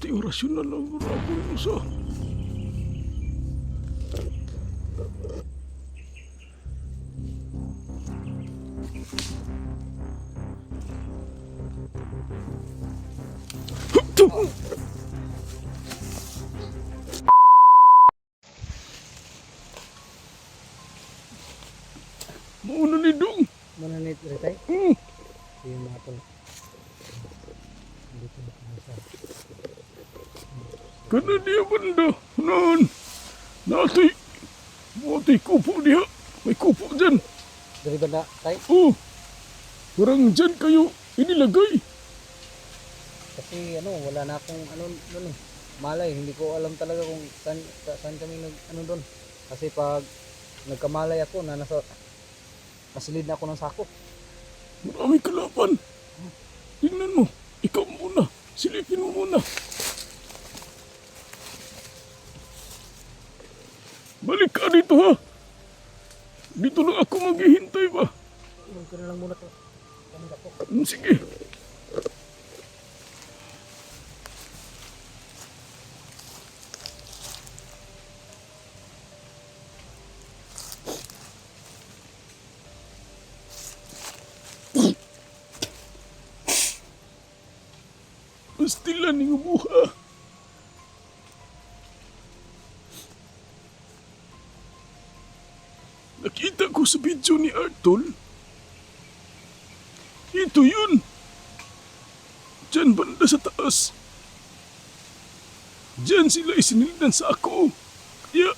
Pati orasyon na lang wala ko rin sa. Mauna ni Dong. Mananit retay. Hmm. Yung mga tol. Dito ba sa Kana dia benda. Nan. Natoy. Matoy kupo dia. May kupo dyan. dari banda tay? Oh. Parang dyan kayo inilagay. Kasi ano, wala na akong ano doon eh. Malay, hindi ko alam talaga kung saan kami ano doon. Kasi pag nagkamalay ako na nasilid na ako ng sako. Marami kalaban. Tingnan mo. Ikaw muna. Silipin mo muna. Balik ka dito ha. Dito lang ako maghihintay ba. Iwan ko na lang muna to. Kamera ko. Sige. Pastilan ng umuha. Nakita ko sa video ni Artol. Ito yun. Diyan banda sa taas. Diyan sila isinildan sa ako. Kaya,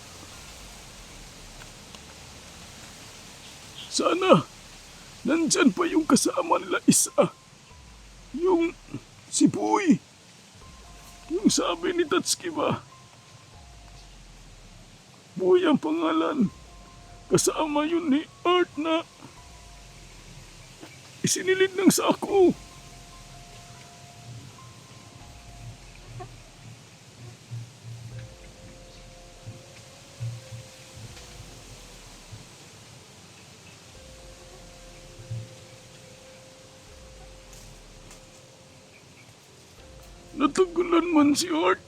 sana, nandyan pa yung kasama nila isa. Yung si Boy. Yung sabi ni Tatsuki ba? Boy ang pangalan. Kasama yun ni Art na isinilid ng sako. Natanggalan man si Art.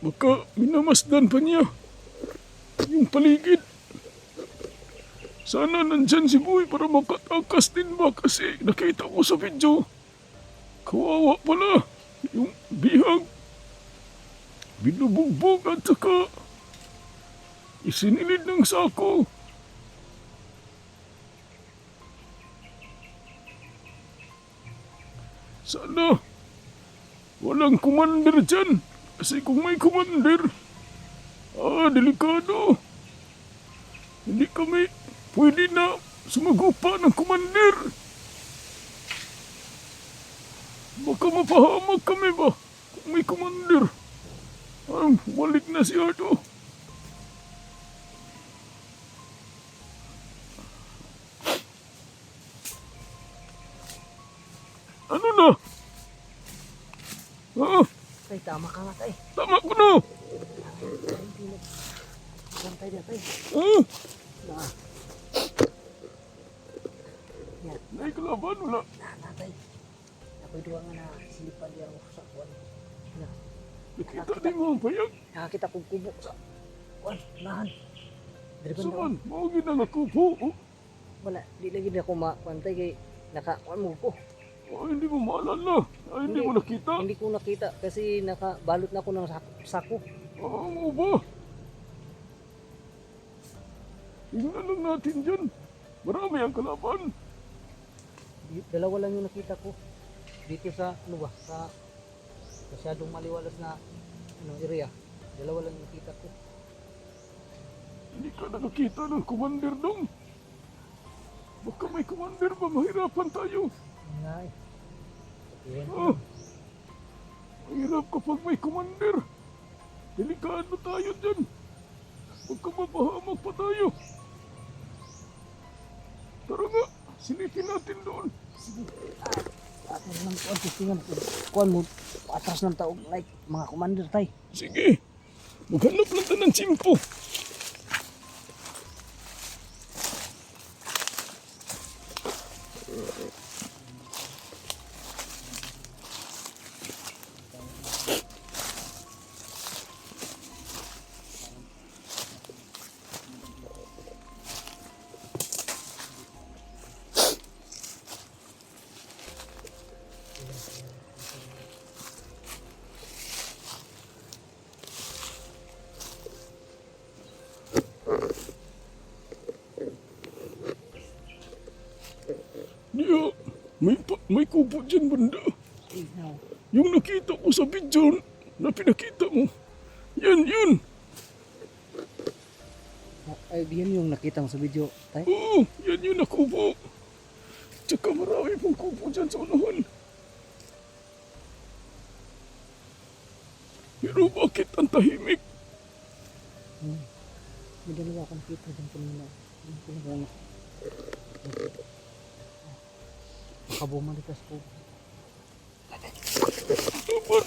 Baka minamasdan pa niya yung paligid. Sana nandyan si Boy para makatakas din ba kasi nakita ko sa video. Kawawa pala yung bihag. Binubugbog at saka isinilid ng sako. Sana walang commander dyan. Kasi kung may commander, delikado. Hindi kami pwede na sumagupa ng commander. Baka mapahamak kami ba kung may commander. Balik na si Arto. Ano na? Tay, tama ka nga tay. Tama ko na. Hindi na. Bantay na tay. Na. Yan. May kalaban, wala. Natay. Ako'y duwa nga na silipan diyan ako sa kuwan. Na. Nakita din mo ang payag. Nakakita kong kubo sa kuwan. Nahan. Dari banda. Saan? Mawagin na nakupo. Wala. Di lagi na ako mapantay kay nakakuan mo ko. Hindi mo maalala. Hindi mo nakita. Hindi ko nakita kasi nakabalot na ako ng sako. Mo ba? Tingnan lang natin dyan. Marami ang kalaban. Dalawa lang yung nakita ko. Dito sa ano ba? Sa masyadong maliwalas na area. Dalawa lang yung nakita ko. Hindi ka nakakita ng commander dong. Baka may commander ba? Mahirapan tayo. Ngay. Mahirap kapag may commander. Delikado tayo dyan. Baka mapahamak pa tayo. Tara nga, silipin natin doon. Sige. Ato lang kuan testingan kuan mo atras ng taog like mga commander tay. Sige, maghanap lang ta ng tsimpo. Diya, may kubo dyan banda. Ikaw. Yung nakita ko sa video na pinakita mo. Yan, yun. Ay, yan yung nakita mo sa video tay. Oo, yan yun na kubo. Tsaka marami pong kubo dyan sa unahan. Pero bakit ang tahimik? May dalawa akong kita dyan kanina. Baka bumalikas ko. Naman.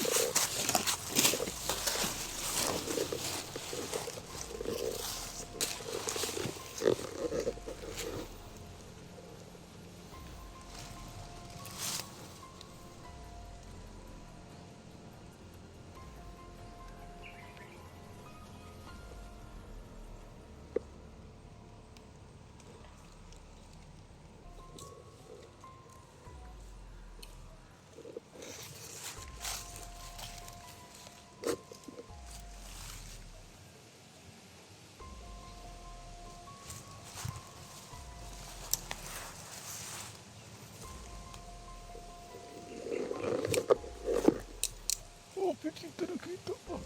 Oh, kita nakita pa.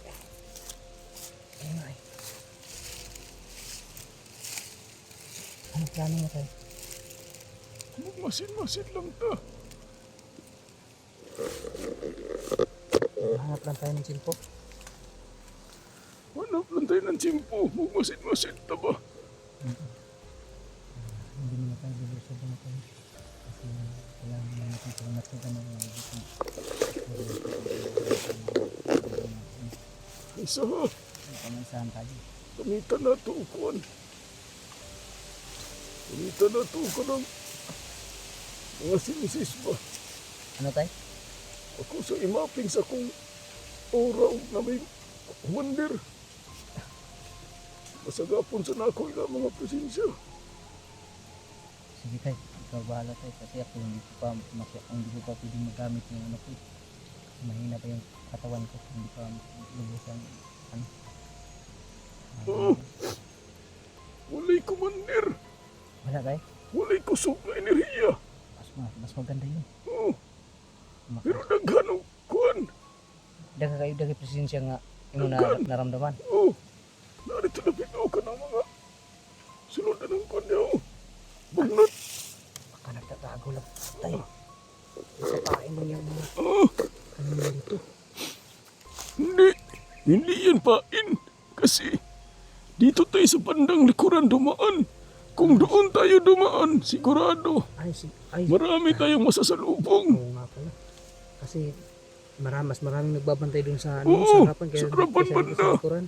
Ay. Ano plano mo tayo? Masin-masin lang ta. Hanap lang tayo ng silpo. Hanap lang tayo ng tsimpo. Masin-masin ta ba? Hindi mo na tayo lulusod na tayo. Kasi kailangan na natin kung natugan ng mga dito. Isa ha. Pamaisahan tayo. Kamita na ito, kuwan. Kamita na ito ka ng mga sinisis ba? Ano tayo? Ako sa imaping sa kong oraw na may commander. Masagapon sa nako ila mga presensya. Sige tayo. Ikaw bahala tayo. Kasi ako hindi ko pa pwedeng magamit ng ano ko. Mahina pa yung katawan ko. Hindi pa lubusan. Ano? Oo. Walay commander. Wala tayo? Walay kusog na enerhiya. Mas maganda yun. Oo. Pero daghan og kuwan. Daga presensya nga imo na Daghan. naramdaman. Oo. Narito na bitaw ka ng mga sunod na ng kuwan niya. Bunot. Baka nagtatago lang tayo. Sapain mo yung mga Oo. ano mo dito. Hindi yan pain. Kasi dito tayo sa bandang likuran dumaan. Kung doon tayo dumaan, sigurado Ay, marami tayong masasalubong. oo nga pala. Kasi mas maraming nagbabantay doon sa Oo, sa harapan kaya sa harapan banda. likuran.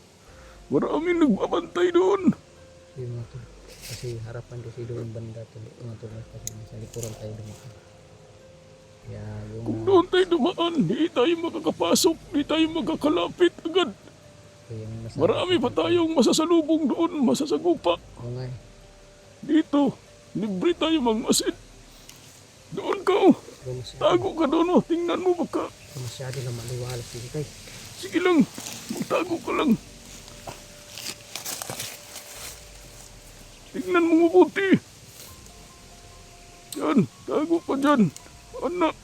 Maraming nagbabantay doon. Yung mga tol. Kasi harapan kasi doon banda tol. Mga tol kasi sa likuran tayo dumaan. Kaya yung Kung doon tayo dumaan, di tayo makakapasok, di tayo magkakalapit agad. yung Marami pa tayong masasalubong doon, masasagupa. Oo nga eh. Dito, libre tayo magmasid. Doon ka, oh. Tago ka doon, oh. Tingnan mo baka. Masyado na maliwalas dito tayo. Sige lang, magtago ka lang. Tingnan mo mabuti. Yan, tago ka dyan. Anak.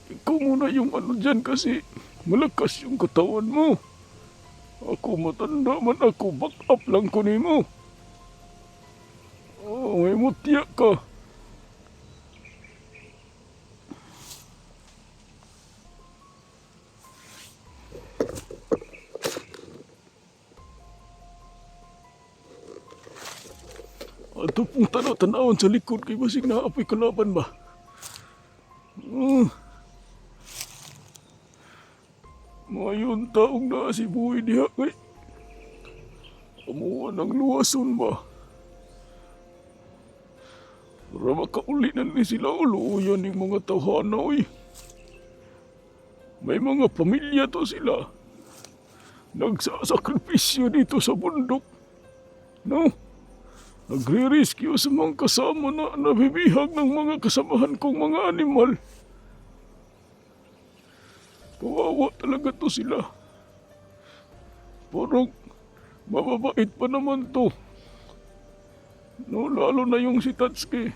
Ikaw muna yung ano dyan kasi malakas yung katawan mo. Ako matanda man ako, back up lang ko nimo. Oh, may mutya ka. Ato pong tanaw-tanawon sa likod kay basig naapoy kalaban ba? Mayon taong na si Buhay diha kay amuan ang luwason ba? Para makauli na ni sila uluyan ng mga tawhana oy. May mga pamilya to sila. Nagsasakripisyo dito sa bundok. No? Nagre-rescue sa mga kasama na nabibihag ng mga kasamahan kong mga animal. Kawawa talaga to sila. Parang mababait pa naman to. No, lalo na yung si Tatsuki.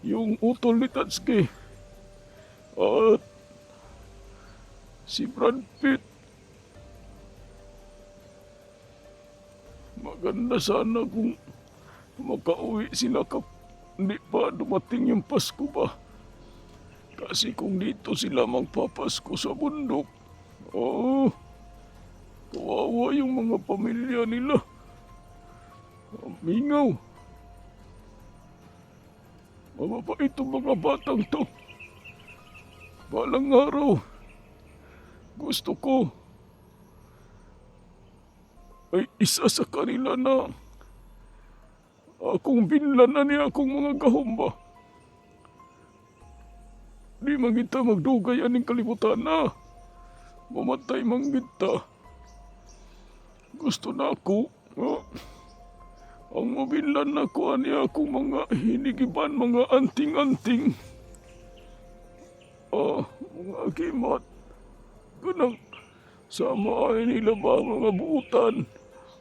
Yung utol ni Tatsuki. At si Brad Pitt. Maganda sana kung makauwi sila hindi pa dumating yung Pasko ba. Kasi kung dito sila magpapasko sa bundok, kawawa yung mga pamilya nila. Mingaw. Mababait itong mga batang to. Balang araw, gusto ko ay isa sa kanila na akong binlanan niya akong mga gahomba. Di man kita magdugay aning kalibutan na. Mamatay man kita. Gusto na ako. Ang mabilan na ko niya akong mga hinigiban, mga anting-anting. Mga agimat. Kanang sama ay nila ba mga buutan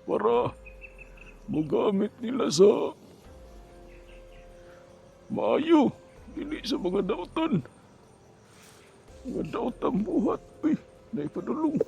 para magamit nila sa maayo. Dili sa mga dautan. Mga dautang buhat. Uy, naipadulong.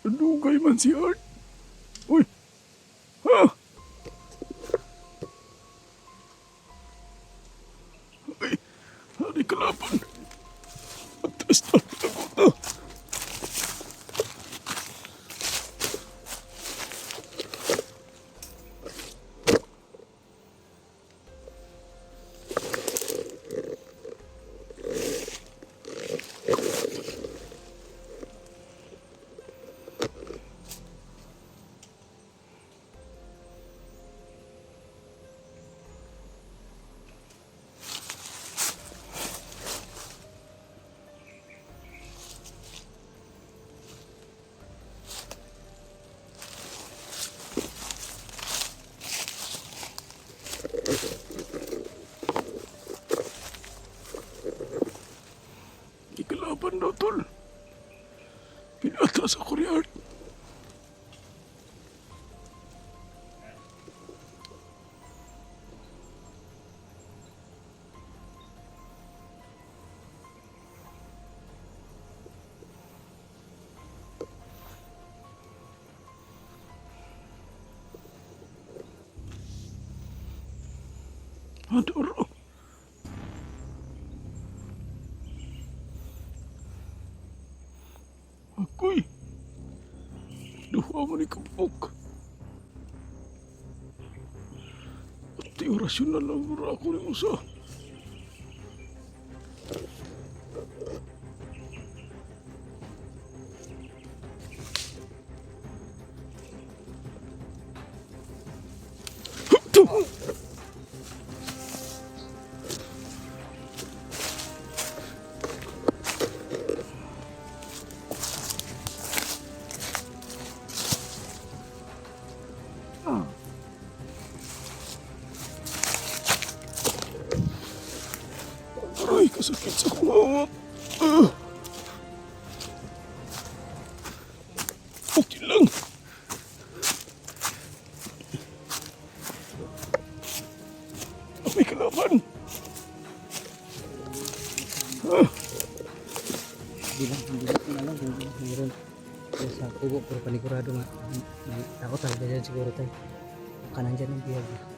Dugay man si Art. Uy! Ha? Ay, hari kalaban. Atas na ako na. Ikalaban daw, tol. Pinatras ako ni Art. Adoro. Ako'y duha mo ni kapok. At orasyon na lang ako ni Musa. Masakit sa kumawak. Ah. Okay lang. May kalaban. Ah. Hindi ko alam kung meron. Sa kubo pero panigurado nga. May takot talaga dyan siguro tayo. Kanan dyan ang biyag.